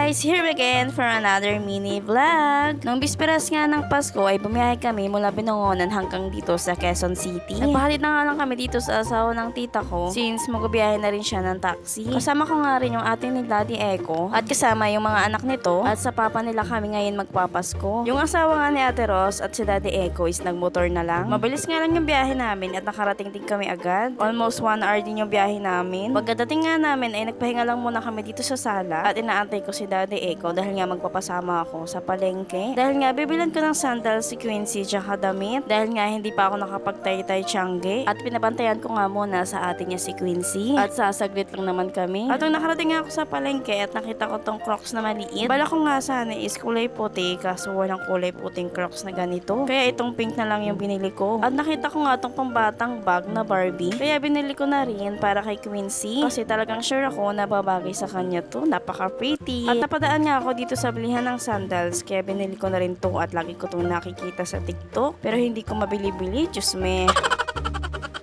guys! Here again for another mini vlog. Nung bisperas nga ng Pasko ay bumiyahe kami mula Binangonan hanggang dito sa Quezon City. Nagpahatid na nga lang kami dito sa asawa ng tita ko since magbibiyahe na rin siya ng taxi. Kasama ko nga rin yung ate ni Daddy Eco at kasama yung mga anak nito at sa papa nila kami ngayon magpapasko. Yung asawa nga ni Ate Ros at si Daddy Eco is nagmotor na lang. Mabilis nga lang yung biyahe namin at nakarating din kami agad. Almost 1 hour din yung biyahe namin. Pagkadating nga namin ay nagpahinga lang muna kami dito sa sala at inaantay ko si Daddy Eco dahil nga magpapasama ako sa palengke. Dahil nga bibilan ko ng sandals si Quincy tsaka damit dahil nga hindi pa ako nakapagtay-tay tiyangge at pinabantayan ko nga muna sa ate niya si Quincy at sasaglit lang naman kami. At nung nakarating nga ako sa palengke at nakita ko tong Crocs na maliit, bala ko nga sana is kulay puti kaso walang kulay puting Crocs na ganito. Kaya itong pink na lang yung binili ko. At nakita ko nga tong pambatang bag na Barbie. Kaya binili ko na rin para kay Quincy kasi talagang sure ako na babagay sa kanya to. Napaka-pretty. At napadaan nga ako dito sa bilihan ng sandals kaya binili ko na rin to at lagi ko itong nakikita sa TikTok. Pero hindi ko mabili-bili. Diyos me.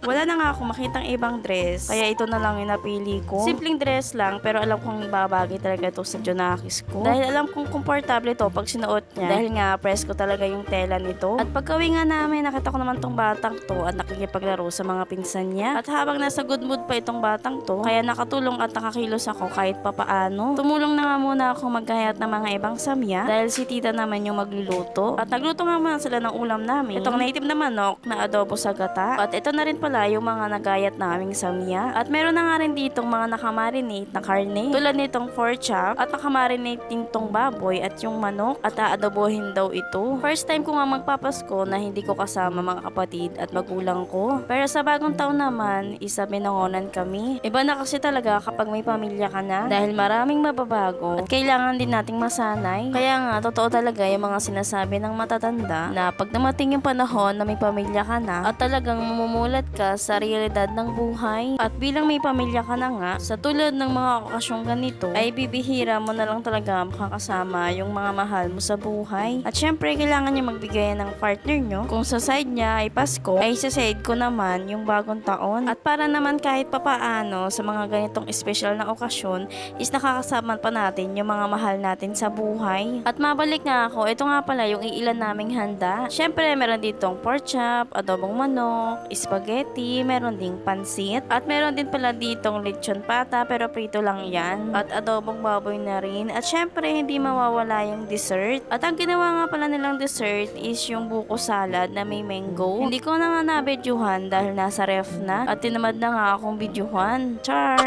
Wala na nga ako makitang ibang dress, kaya ito na lang yung napili ko. Simpleng dress lang, pero alam kong babagay talaga ito sa Jonakis ko. Dahil alam kong komportable to pag sinuot niya. Dahil nga, press ko talaga yung tela nito. At pagkawi nga namin, nakita ko naman tong batang to at nakikipaglaro sa mga pinsan niya. At habang nasa good mood pa itong batang to, kaya nakatulong at nakakilos ako kahit papaano. Tumulong na nga muna ako maghayat ng mga ibang samya, dahil si tita naman yung magluluto. At nagluto nga muna sila ng ulam namin. Itong native na manok na adobo sa gata. At ito na rin pala yung mga nagayat naming samya. At meron na nga rin ditong mga nakamarinate na karne. Tulad nitong pork chop at nakamarinate din tong baboy at yung manok at aadobohin daw ito. First time ko nga magpapasko na hindi ko kasama mga kapatid at magulang ko. Pero sa bagong taon naman, isa Binangonan kami. Iba na kasi talaga kapag may pamilya ka na dahil maraming mababago at kailangan din nating masanay. Kaya nga, totoo talaga yung mga sinasabi ng matatanda na pag dumating yung panahon na may pamilya ka na at talagang mamumulat ka sa realidad ng buhay. At bilang may pamilya ka na nga, sa tulad ng mga okasyong ganito, ay bibihira mo na lang talaga makakasama yung mga mahal mo sa buhay. At syempre, kailangan niya magbigay ng partner nyo. Kung sa side niya ay Pasko, ay sa side ko naman yung bagong taon. At para naman kahit papaano sa mga ganitong espesyal na okasyon, is nakakasama pa natin yung mga mahal natin sa buhay. At mabalik nga ako, ito nga pala yung iilan naming handa. Syempre, meron ditong pork chop, adobong manok, spaghetti, meron ding pansit, at meron din pala ditong lechon pata pero prito lang yan, at adobong baboy na rin, at syempre hindi mawawala yung dessert. At ang ginawa nga pala nilang dessert is yung buko salad na may mango. Hindi ko na nga nabidyuhan dahil nasa ref na at tinamad na nga akong bidyuhan. Char!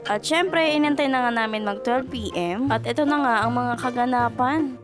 At syempre inantay na nga namin mag 12 PM at ito na nga ang mga kaganapan.